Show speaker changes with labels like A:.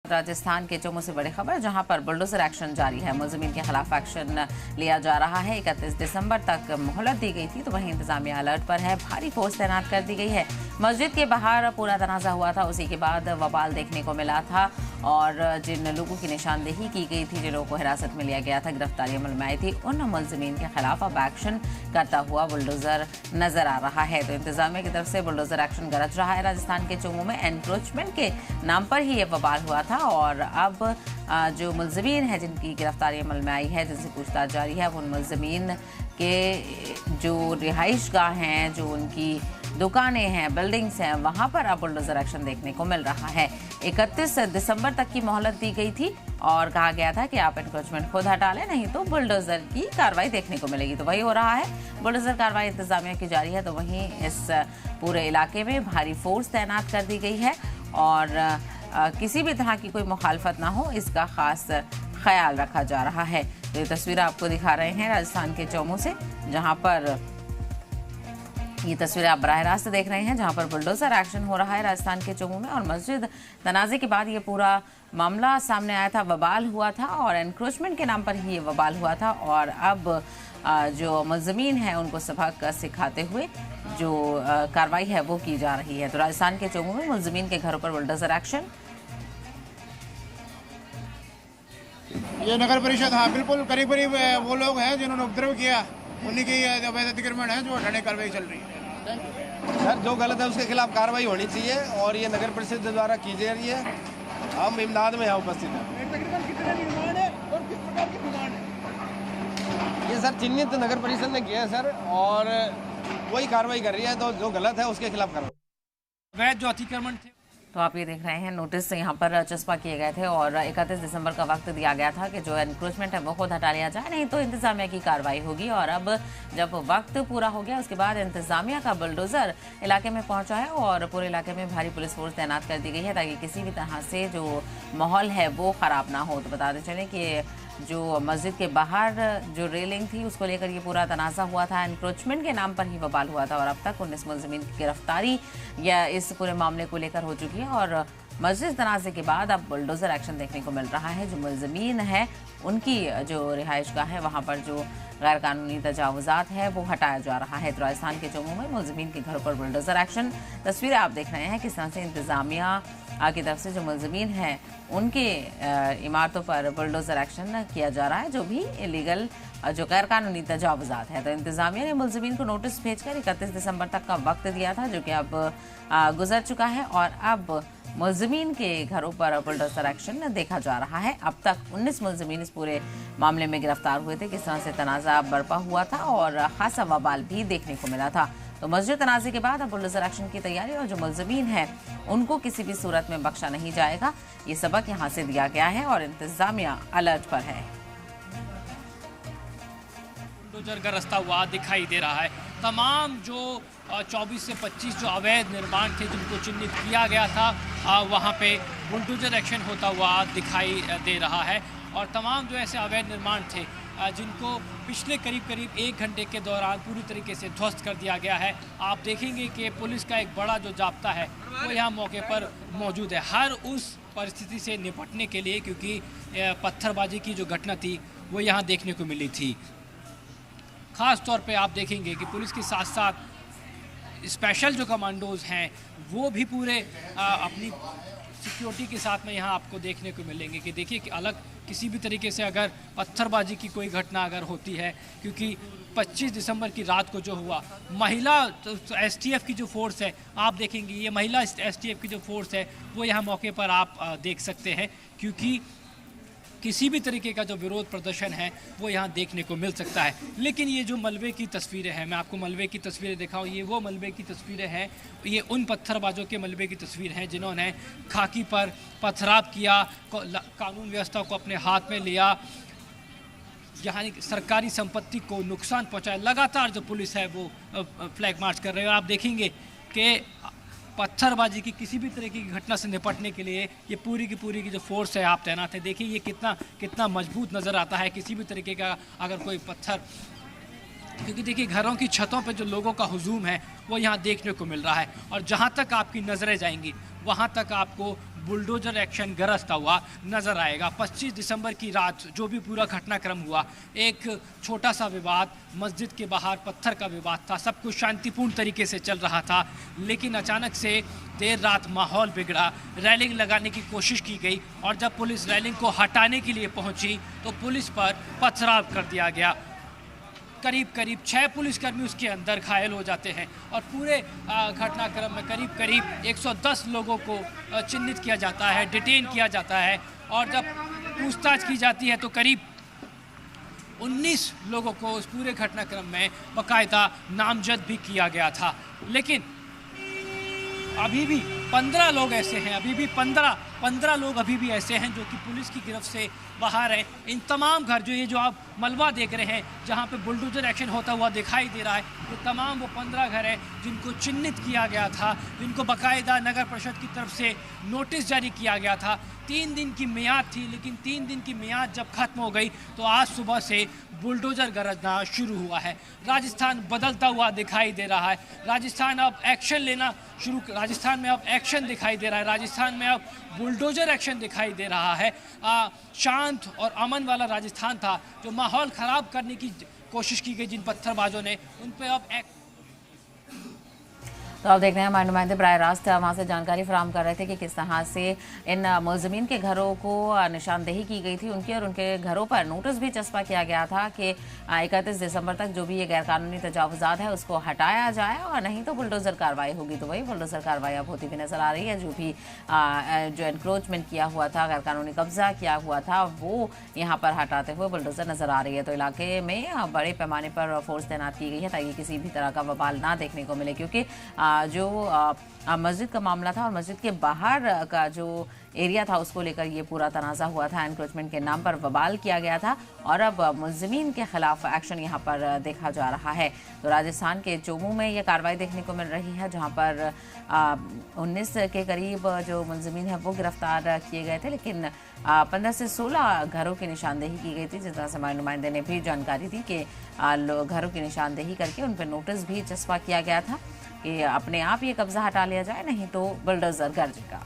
A: राजस्थान के चुमू से बड़ी खबर, जहां पर बुलडोजर एक्शन जारी है। मुलजिमीन के खिलाफ एक्शन लिया जा रहा है। 31 दिसंबर तक मोहलत दी गई थी, तो वहीं इंतजामिया अलर्ट पर है। भारी फोर्स तैनात कर दी गई है। मस्जिद के बाहर पूरा तनाजा हुआ था, उसी के बाद वबाल देखने को मिला था और जिन लोगों की निशानदेही की गई थी, जिन लोगों को हिरासत में लिया गया था, गिरफ्तारी अमल में आई थी, उन मुलजिमीन के खिलाफ अब एक्शन करता हुआ बुलडोजर नजर आ रहा है। तो इंतजामिया की तरफ से बुलडोजर एक्शन गरज रहा है। राजस्थान के चुमू में एनक्रोचमेंट के नाम पर ही ये वबाल हुआ था और अब जो मुलजिमीन हैं जिनकी गिरफ्तारी अमल में आई है, जिनसे पूछताछ जारी है, उन मुलजिमीन के जो रिहाइश गाह हैं, जो उनकी दुकानें हैं, बिल्डिंग्स हैं, वहां पर अब बुलडोजर एक्शन देखने को मिल रहा है। 31 दिसंबर तक की मोहलत दी गई थी और कहा गया था कि आप एनक्रोचमेंट खुद हटा लें, नहीं तो बुलडोजर की कार्रवाई देखने को मिलेगी। तो वही हो रहा है, बुलडोजर कार्रवाई इंतजामिया की जारी है। तो वहीं इस पूरे इलाके में भारी फोर्स तैनात कर दी गई है और किसी भी तरह की कोई मुखालफत ना हो, इसका खास ख्याल रखा जा रहा है। तो ये तस्वीर आपको दिखा रहे हैं राजस्थान के चुमू से, जहां पर ये तस्वीरें आप बराह रास्त देख रहे हैं, जहां पर बुलडोजर एक्शन हो रहा है राजस्थान के चुमू में। और मस्जिद तनाजे के बाद ये पूरा मामला सामने आया था, वबाल हुआ था और एनक्रोचमेंट के नाम पर ही ये वबाल हुआ था। और अब जो मुलजिमीन हैं उनको सबक सिखाते हुए जो कार्रवाई है वो की जा रही है। तो राजस्थान के चुमू में मुलजिमीन के घरों पर बुलडोजर एक्शन।
B: ये नगर परिषद, हाँ बिल्कुल, करीब करीब वो लोग हैं जिन्होंने उपद्रव किया, उन्हीं की अवैध अतिक्रमण है जो हटाने कार्रवाई चल रही है।
C: सर जो गलत है उसके खिलाफ कार्रवाई होनी चाहिए और ये नगर परिषद द्वारा की जा रही है। हम इमदाद में यहाँ उपस्थित हैं।
B: तकरीबन कितने निर्माण है और किस प्रकार की डिमांड है?
C: ये सर चिन्हित नगर परिषद ने किया है सर, और वही कार्रवाई कर रही है। तो जो गलत है उसके खिलाफ कार्रवाई।
D: वैध जो अतिक्रमण थे,
A: तो आप ये देख रहे हैं, नोटिस यहाँ पर चस्पा किए गए थे और 31 दिसंबर का वक्त दिया गया था कि जो एनक्रोचमेंट है वो खुद हटा लिया जाए, नहीं तो इंतजामिया की कार्रवाई होगी। और अब जब वक्त पूरा हो गया, उसके बाद इंतजामिया का बुलडोजर इलाके में पहुंचा है और पूरे इलाके में भारी पुलिस फोर्स तैनात कर दी गई है ताकि किसी भी तरह से जो माहौल है वो ख़राब ना हो। तो बताते चलें कि जो मस्जिद के बाहर जो रेलिंग थी उसको लेकर ये पूरा तनाज़ा हुआ था, एनक्रोचमेंट के नाम पर ही वबाल हुआ था और अब तक 19 मुलजिमीन की गिरफ्तारी या इस पूरे मामले को लेकर हो चुकी है। और मस्जिद तनाज़े के बाद अब बुलडोजर एक्शन देखने को मिल रहा है। जो मुलजिमीन है उनकी जो रिहाइश गाह है, वहाँ पर जो गैर कानूनी तजावुज़ात है वो हटाया जा रहा है। तो राजस्थान के चुमू में मुलजिमीन के घरों पर बुलडोजर एक्शन। तस्वीरें आप देख रहे हैं किस तरह से इंतजामिया की तरफ से जो मुलजिमीन हैं उनके इमारतों पर बुलडोजर एक्शन किया जा रहा है, जो भी इलीगल जो गैर कानूनी तजावुज़ात है। तो इंतजामिया ने मुलजिमीन को नोटिस भेजकर 31 दिसंबर तक का वक्त दिया था, जो कि अब गुजर चुका है और अब मुलजिमीन के घरों पर बुलडोजर एक्शन देखा जा रहा है। अब तक 19 मुलजिमीन इस पूरे मामले में गिरफ्तार हुए थे। किस तरह से तनाज़ा बरपा हुआ था और खासा वबाल भी देखने को मिला था। तो मस्जिद तनाज़े के बाद अब बुलडोजर एक्शन की तैयारी और जो मुलजिमीन हैं उनको किसी भी सूरत में बख्शा नहीं जाएगा, ये सबक यहाँ से दिया गया है और इंतजामिया अलर्ट पर है।
D: बुलडोजर का रास्ता हुआ दिखाई दे रहा है। तमाम जो 24 से 25 जो अवैध निर्माण थे जिनको चिन्हित किया गया था, वहाँ पे बुलडोजर एक्शन होता हुआ दिखाई दे रहा है। और तमाम जो ऐसे अवैध निर्माण थे जिनको पिछले करीब 1 घंटे के दौरान पूरी तरीके से ध्वस्त कर दिया गया है। आप देखेंगे कि पुलिस का एक बड़ा जो जाब्ता है वो यहाँ मौके पर मौजूद है, हर उस परिस्थिति से निपटने के लिए, क्योंकि पत्थरबाजी की जो घटना थी वो यहाँ देखने को मिली थी। ख़ास तौर पे आप देखेंगे कि पुलिस के साथ साथ स्पेशल जो कमांडोज़ हैं वो भी पूरे अपनी सिक्योरिटी के साथ में यहाँ आपको देखने को मिलेंगे। कि देखिए कि अलग किसी भी तरीके से अगर पत्थरबाजी की कोई घटना अगर होती है, क्योंकि 25 दिसंबर की रात को जो हुआ, महिला तो एसटीएफ की जो फोर्स है, आप देखेंगे ये महिला एसटीएफ की जो फोर्स है वो यहाँ मौके पर आप देख सकते हैं, क्योंकि किसी भी तरीके का जो विरोध प्रदर्शन है वो यहाँ देखने को मिल सकता है। लेकिन ये जो मलबे की तस्वीरें हैं, मैं आपको मलबे की तस्वीरें दिखाऊं, ये वो मलबे की तस्वीरें हैं, ये उन पत्थरबाजों के मलबे की तस्वीर हैं जिन्होंने खाकी पर पथराव किया, कानून व्यवस्था को अपने हाथ में लिया, यहाँ सरकारी संपत्ति को नुकसान पहुँचाया। लगातार जो पुलिस है वो फ्लैग मार्च कर रहे हैं। आप देखेंगे कि पत्थरबाजी की किसी भी तरह की घटना से निपटने के लिए ये पूरी की जो फोर्स है आप तैनात है। देखिए ये कितना मजबूत नज़र आता है किसी भी तरीके का अगर कोई पत्थर क्योंकि देखिए घरों की छतों पे जो लोगों का हुजूम है वो यहाँ देखने को मिल रहा है और जहाँ तक आपकी नज़रें जाएंगी वहाँ तक आपको बुलडोजर एक्शन गरजता हुआ नजर आएगा। 25 दिसंबर की रात जो भी पूरा घटनाक्रम हुआ, एक छोटा सा विवाद, मस्जिद के बाहर पत्थर का विवाद था, सब कुछ शांतिपूर्ण तरीके से चल रहा था, लेकिन अचानक से देर रात माहौल बिगड़ा, रेलिंग लगाने की कोशिश की गई और जब पुलिस रेलिंग को हटाने के लिए पहुंची तो पुलिस पर पथराव कर दिया गया। करीब 6 पुलिसकर्मी उसके अंदर घायल हो जाते हैं और पूरे घटनाक्रम में करीब 110 लोगों को चिन्हित किया जाता है, डिटेन किया जाता है और जब पूछताछ की जाती है तो करीब 19 लोगों को उस पूरे घटनाक्रम में बाकायदा नामजद भी किया गया था। लेकिन अभी भी 15 लोग ऐसे हैं, अभी भी 15 लोग अभी भी ऐसे हैं जो कि पुलिस की गिरफ्त से बाहर हैं। इन तमाम घर जो आप मलबा देख रहे हैं जहां पे बुलडोजर एक्शन होता हुआ दिखाई दे रहा है, ये तमाम वो 15 घर हैं जिनको चिन्हित किया गया था, जिनको बाकायदा नगर परिषद की तरफ से नोटिस जारी किया गया था। 3 दिन की मियाद थी, लेकिन 3 दिन की मियाद जब खत्म हो गई तो आज सुबह से बुलडोजर गरजना शुरू हुआ है। राजस्थान बदलता हुआ दिखाई दे रहा है। राजस्थान अब एक्शन लेना राजस्थान में अब एक्शन दिखाई दे रहा है। राजस्थान में अब बुलडोजर एक्शन दिखाई दे रहा है। शांत और अमन वाला राजस्थान था, जो माहौल ख़राब करने की कोशिश की गई जिन पत्थरबाजों ने, उन पे अब
A: तो आप देख रहे हैं हमारे नुमाइंदे बराह रास्त वहाँ से जानकारी फराहम कर रहे थे कि किस तरह से इन मुलजमीन के घरों को निशानदेही की गई थी उनकी, और उनके घरों पर नोटिस भी चस्पा किया गया था कि 31 दिसंबर तक जो भी ये गैरकानूनी तजावुज़ात है उसको हटाया जाए और नहीं तो बुलडोज़र कार्रवाई होगी। तो वही बुलडोज़र कार्रवाई अब होती हुई नज़र आ रही है। जो भी जो एनक्रोचमेंट किया हुआ था, गैरकानूनी कब्जा किया हुआ था, वो यहाँ पर हटाते हुए बुलडोज़र नज़र आ रही है। तो इलाके में बड़े पैमाने पर फोर्स तैनात की गई है ताकि किसी भी तरह का बवाल ना देखने को मिले, क्योंकि जो मस्जिद का मामला था और मस्जिद के बाहर का जो एरिया था उसको लेकर ये पूरा तनाज़ा हुआ था। एनक्रोचमेंट के नाम पर बवाल किया गया था और अब मुलज़मीन के खिलाफ एक्शन यहाँ पर देखा जा रहा है। तो राजस्थान के चोमू में ये कार्रवाई देखने को मिल रही है, जहाँ पर 19 के करीब जो मुलज़मीन हैं वो गिरफ्तार किए गए थे, लेकिन 15 से 16 घरों की निशानदेही की गई थी। जिस तरह से हमारे नुमाइंदे ने भी जानकारी दी कि घरों की निशानदेही करके उन पर नोटिस भी चस्पा किया गया था कि अपने आप ये कब्जा हटा लिया जाए, नहीं तो बुलडोज़र गरजेगा।